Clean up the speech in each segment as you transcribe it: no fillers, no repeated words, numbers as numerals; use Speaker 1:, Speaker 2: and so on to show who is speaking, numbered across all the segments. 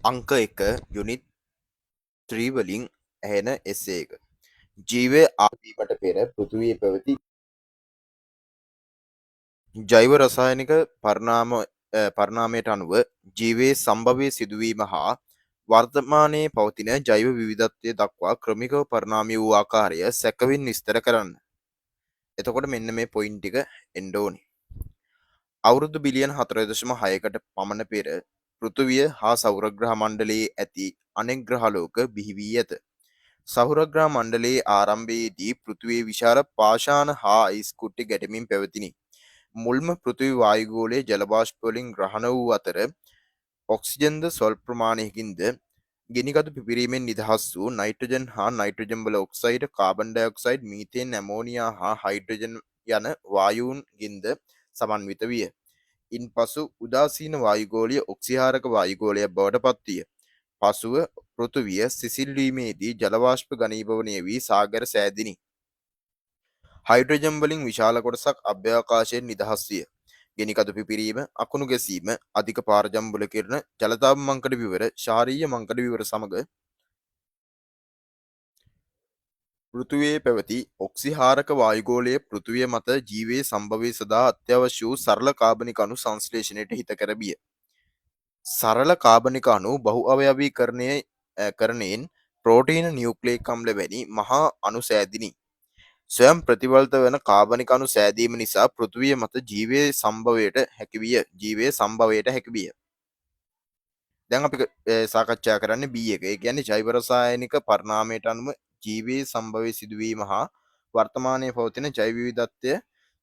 Speaker 1: අංක 1 යුනිට් 3 වලින් ඇහෙන එස්සේ එක. ජීවය ආවීමට පෙර පෘථිවියේ පැවති ජෛව රසායනික පරිණාමයට අනුව ජීවයේ සම්භවයේ සිදුවීම හා වර්තමානයේ පවතින ජෛව විවිධත්වය දක්වා ක්‍රමිකව පරිණාමය වූ ආකාරය සැකවින් විස්තර කරන්න. එතකොට මෙන්න මේ පොයින්ට් ටික එන්න ඕනේ. අවුරුදු බිලියන 4.6කට පමණ පෙර පෘථිවිය හා සෞරග්‍රහ මණ්ඩලයේ ඇති අනෙක් ග්‍රහලෝක බිහි වී ඇත. සෞරග්‍රහ මණ්ඩලයේ ආරම්භයේදී පෘථිවියේ විශාල පාෂාණ හා අයිස් කුට්ටි ගැටෙමින් පැවතිණි. මුල්ම පෘථිවි වායුගෝලයේ ජල බාෂ්ප වලින් ග්‍රහණ වූ අතර ඔක්සිජන්ද ස්වල්ප ප්‍රමාණයකින්ද ගිනිකතු පිපිරීමෙන් නිදහස් වූ නයිට්‍රජන් හා නයිට්‍රජන් බල oxide, carbon dioxide, methane, ammonia හා හයිඩ්‍රජන් යන වායූන්ගින්ද සමන්විත විය. ඉන්පසු උදාසීන වායුගෝලය ඔක්සිහාරක වායුගෝලයක් බවට පත්විය. පසුව පෘථිවිය සිසිල් වීමේදී ජල වාෂ්ප ඝනීභවනය වී සාගර සෑදිනි. හයිඩ්‍රජන් වලින් විශාල කොටසක් අභ්‍යවකාශයෙන් නිදහස් විය. ගෙනිකතු පිපිරීම, අකුණු ගැසීම, අධික පාරජම්බුල කිරණ, ජලතාප මංකඩ විවර, ශාරීය මංකඩ විවර සමග පෘථිවියේ පැවති ඔක්සිහාරක වායුගෝලයේ පෘථිවිය මත ජීවයේ සම්භවය සඳහා අත්‍යවශ්‍ය වූ සරල කාබනික අණු සංශ්ලේෂණයට හිතකර විය. සරල කාබනික අණු බහු අවයවීකරණයෙන් ප්‍රෝටීන, නියුක්ලේයික අම්ල වැනි මහා අණු සෑදිනි. ස්වයං ප්‍රතිවර්ත වන කාබනික අණු සෑදීම නිසා පෘථිවිය මත ජීවයේ සම්භවයට හැකි විය. දැන් අපි සාකච්ඡා කරන්නේ B එක. ඒ කියන්නේ ජෛව රසායනික පරිණාමයට අනුව ජීවයේ සම්භවයේ සිදුවීම හා වර්තමානයේ පවතින ජෛව විවිධත්වය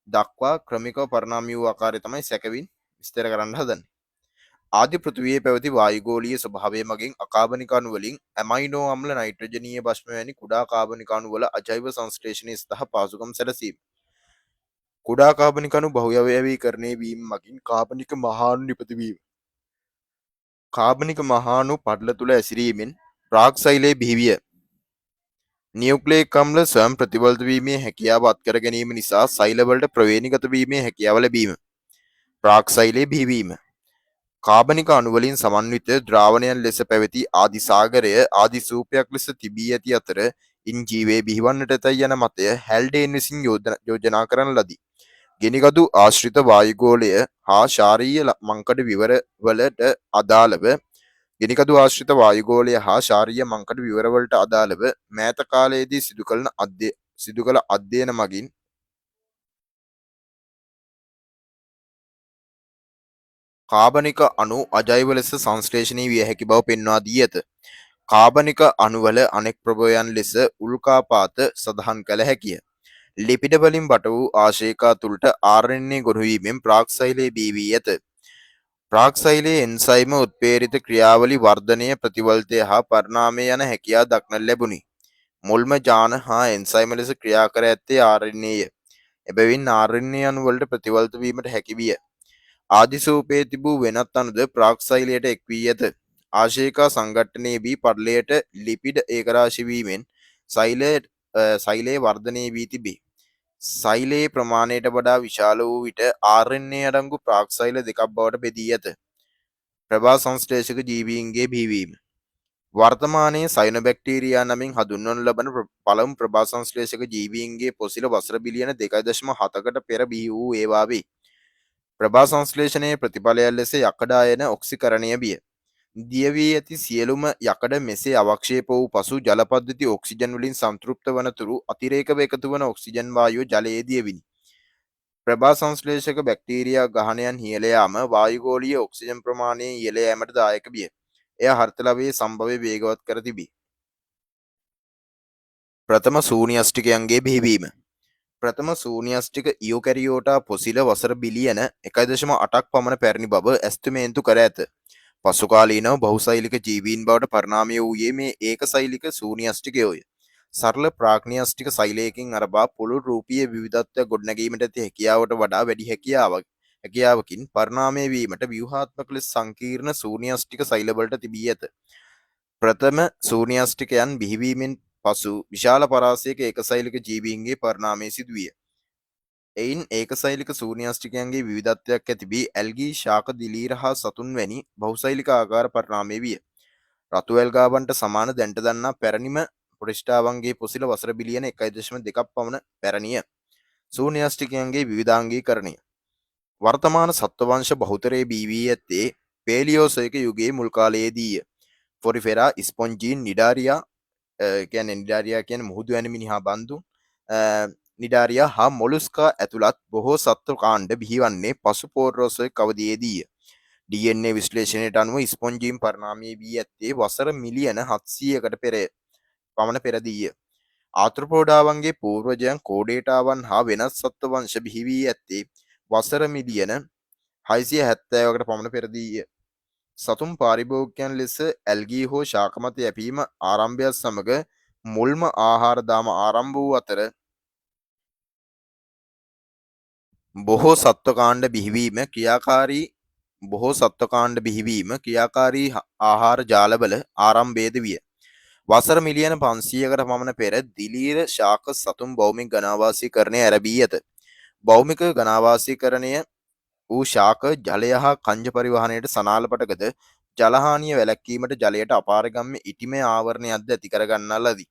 Speaker 1: දක්වා ක්‍රමිකව පරිණාමය වූ ආකාරය තමයි සැකවින් විස්තර කරන්න හදන්නේ. ආදි පෘථිවියේ පැවති වායුගෝලීය ස්වභාවය මගින් අකාබනික අණු වලින් ඇමයිනෝ අම්ල, නයිට්‍රජනීය භස්ම වැනි කුඩා කාබනික අණු වල අජෛව සංශ්ලේෂණය සඳහා පහසුකම් සැලසීම. කුඩා කාබනික අණු බහුයවයවීකරණය වීම මගින් කාබනික මහා අණු නිපදවීම. කාබනික මහා අණු පටල තුළ ඇසිරීමෙන් ප්‍රාග්සෛලය බිහිවිය. නියුක්ලේයික අම්ල ස්වයං ප්‍රතිවර්ත වීමේ හැකියාව අත්කර ගැනීම නිසා සෛලවලට ප්‍රවේණීගත වීමේ හැකියාව ලැබීම. ප්‍රාග්සෛලය බිහිවීම. කාබනික අණු වලින් සමන්විත ද්‍රාවණයන් ලෙස පැවති ආදි සාගරය ආදි සූපයක් ලෙස තිබී ඇති අතර ඉන් ජීවයේ බිහිවන්නට ඇතැයි යන මතය හැල්ඩේන් විසින් යෝජනා කරන ලදී. ගෙනිකතු ආශ්‍රිත වායුගෝලය හා ශාරීය මංකඩ විවරවලට අදාළව ගෙනිකතු ආශ්‍රිත වායුගෝලය හා ශාරීය මංකඩ විවරවලට අදාළව මෑත කාලයේදී සිදු කළ අධ්‍යයන මගින් කාබනික අණු අජෛව ලෙස සංශ්ලේෂණය විය හැකි බව පෙන්වා දී ඇත. කාබනික අණුවල අනෙක් ප්‍රභවයන් ලෙස උල්කාපාත සඳහන් කළ හැකිය. ලිපිඩ වලින් බට වූ ආශේකා තුළට RNA ගොනුවීමෙන් ප්‍රාග්සෛලය බිහි වී ඇත. ප්‍රාග්සෛලයේ එන්සයිම උත්පේරිත ක්‍රියාවලි වර්ධනය, ප්‍රතිවර්තය හා පරිණාමය යන හැකියා දක්නට ලැබුණි. මුල්ම ජාන හා එන්සයිම ලෙස ක්‍රියා කර ඇත්තේ RNAය. එබැවින් RNA අණු වලට ප්‍රතිවර්ත වීමට හැකි විය. ආදිසූපයේ තිබූ වෙනත් අණුද ප්‍රාග්සෛලයට එක් වී ඇත. ආශේකා සංඝටනයේදී පටලයට ලිපිඩ ඒකරාශී වීමෙන් සෛලය වර්ධනය වී තිබේ. සෛලයේ ප්‍රමාණයට වඩා විශාල වූ විට RNA අඩංගු ප්‍රාග්සෛල දෙකක් බවට බෙදී ඇත. ප්‍රභා සංශ්ලේෂක ජීවීන්ගේ බිහිවීම. වර්තමානයේ සයිනෝබැක්ටීරියා නමින් හඳුන්වනු ලබන පළමු ප්‍රභා සංශ්ලේෂක ජීවීන්ගේ පොසිල වසර බිලියන 2.7කට පෙර බිහි වූ ඒවා වේ. ප්‍රභා සංශ්ලේෂණයේ ප්‍රතිඵලයක් ලෙස යකඩ අයන ඔක්සිකරණය විය. දිය වී ඇති සියලුම යකඩ මෙසේ අවක්ෂේප වූ පසු ජල පද්ධති ඔක්සිජන් වලින් සම්තෘප්ත වන තුරු අතිරේකව එකතු වන ඔක්සිජන් වායුව ජලයේ දියවිනි. ප්‍රභා සංශ්ලේෂක බැක්ටීරියා ගහනයන් ඉහළ යාම වායුගෝලීය ඔක්සිජන් ප්‍රමාණය ඉහළ යාමට දායක විය. එය හර්තලවයේ සම්භවය වේගවත් කර තිබේ. ප්‍රථම ශූන්‍යෂ්ටිකයන්ගේ බිහිවීම. ප්‍රථම ශූන්‍යෂ්ටික ඉයුකැරියෝටා පොසිල වසර බිලියන 1.8ක් පමණ පැරණි බව ඇස්තිමේන්තු කර ඇත. පසුකාලීනව බහුසෛලික ජීවීන් බවට පරිණාමය වූයේ මේ ඒකසෛලික ශූන්‍යෂ්ටිකයෝය. සරල ප්‍රාග්න්‍යෂ්ටික සෛලයකින් අරබා පුළුල් රූපීය විවිධත්වයක් ගොඩනැගීමට ඇති හැකියාවට වඩා වැඩි හැකියාවකින් පරිණාමය වීමට ව්‍යුහාත්මක ලෙස සංකීර්ණ ශූන්‍යෂ්ටික සෛලවලට තිබී ඇත. ප්‍රථම ශූන්‍යෂ්ටිකයන් බිහිවීමෙන් පසු විශාල පරාසයක ඒකසෛලික ජීවීන්ගේ පරිණාමය සිදුවිය. එයින් ඒකසෛලික ශූන්‍යෂ්ටිකයන්ගේ විවිධත්වයක් ඇති වී ඇල්ගී, ශාක, දිලීර හා සතුන් වැනි බහුසෛලික ආකාර පරිණාමය විය. රතුවැල් ගාවන්ට සමාන දැන්ට දන්නා පැරණිම ප්‍රතිෂ්ඨාවන්ගේ පොසිල වසර බිලියන 1.2ක් පමණ පැරණිය. ශූන්‍යෂ්ටිකයන්ගේ විවිධාංගීකරණය. වර්තමාන සත්වවංශ බහුතරයේ බිහි ඇත්තේ පේලියෝසෝයික යුගයේ මුල් කාලයේදීය. ෆොරිෆෙරා, ස්පොන්ජීන්, නිඩාරියා කියන්නේ නිඩාරියා කියන්නේ මුහුදු වැනි මිනිහා බන්දු, නිඩාරියා හා මොලුස්කා ඇතුළත් බොහෝ සත්ව කාණ්ඩ බිහිවන්නේ පසු පෝර්රෝසෝයික අවධියේදීය. DNA විශ්ලේෂණයට අනුව ස්පොන්ජීන් පරිණාමය වී ඇත්තේ වසර මිලියන 700කට පමණ පෙරදීය. ආත්‍රපෝඩාවන්ගේ පූර්වජයන් කෝඩේටාවන් හා වෙනත් සත්ව වංශ බිහි වී ඇත්තේ වසර මිලියන 670කට පමණ පෙරදීය. සතුන් පාරිභෝගිකයන් ලෙස ඇල්ගී හෝ ශාක මත යැපීම ආරම්භයත් සමග මුල්ම ආහාර දාම ආරම්භ වූ අතර බොහෝ සත්ව කාණ්ඩ බිහිවීම ක්‍රියාකාරී ආහාර ජාලවල ආරම්භයේද විය. වසර මිලියන 500කට පමණ පෙර දිලීර ශාක සතුන් භෞමික ගණාවාසීකරණය ආරම්භී ඇත. භෞමික ගණාවාසීකරණය වූ ශාක ජලය හා කංජ පරිවහනයට සනාලපටකද ජලහානිය වැළැක්වීමට ජලයට අපාරගම්‍ය ඉටිමය ආවරණයක්ද ඇති කරගන්නා ලදී.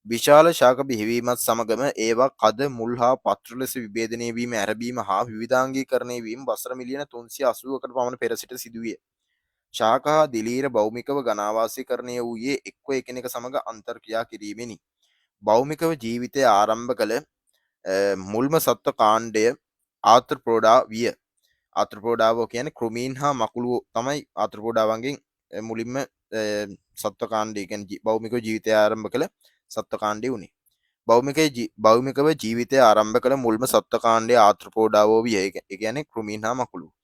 Speaker 1: විශාල ශාක බිහිවීමත් සමගම ඒවා කද මුල් හා පත්‍ර ලෙස විභේදනය වීම ඇරඹීම හා විවිධාංගීකරණය වීම වසර මිලියන 380කට පමණ පෙර සිට සිදුවිය. ශාක හා දිලීර භෞමිකව ගණාවාසීකරණය වූයේ එක්ව එකිනෙක සමග අන්තර්ක්‍රියා කිරීමෙනි. භෞමිකව ජීවිතය ආරම්භ කළ මුල්ම සත්ව කාණ්ඩය ආත්‍රපෝඩා විය. ආත්‍රපෝඩාවෝ කියන්නේ කෘමීන් හා මකුළුවෝ තමයි ආත්‍රපෝඩාවන්ගෙන් මුලින්ම සත්ව කාණ්ඩය කියන්නේ භෞමිකව ජීවිතය ආරම්භ කළ සත්ව කාණ්ඩය උනේ. භෞමිකව ජීවිතය ආරම්භ කළ මුල්ම සත්ව කාණ්ඩය ආත්‍රපෝඩාවෝ විය. ඒ කියන්නේ කෘමීන් හා මකුළුවෝ.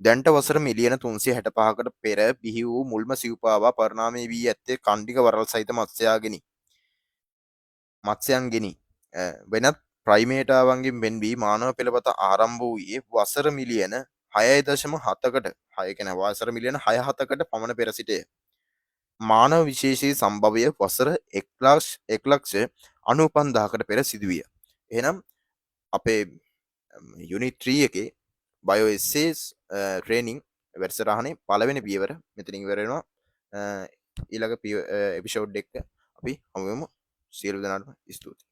Speaker 1: දැන්ට වසර මිලියන 365කට පෙර බිහි වූ මුල්ම සිව්පාවා පරිණාමය වී ඇත්තේ කණ්ඩික වරල් සහිත මත්ස්‍යයන්ගෙනි. වෙනත් ප්‍රයිමේටාවන්ගෙන් වෙන් වී මානව පෙළපත ආරම්භ වූයේ වසර මිලියන 6.7කට 6 කියන්නේ වසර මිලියන 6.7කට පමණ පෙර සිටය. මානව විශේෂී සම්භවය වසර 1,95,000කට පෙර සිදුවිය. එහෙනම් අපේ යුනිට් 3 එකේ බයෝ එස්සේස් ට්‍රේනින් වැඩසටහනේ පළවෙනි පියවර මෙතනින් ඉවර වෙනවා. ඊළඟ එපිසෝඩ් එක අපි හමු වෙමු. සියලු දෙනාටම ස්තුතියි.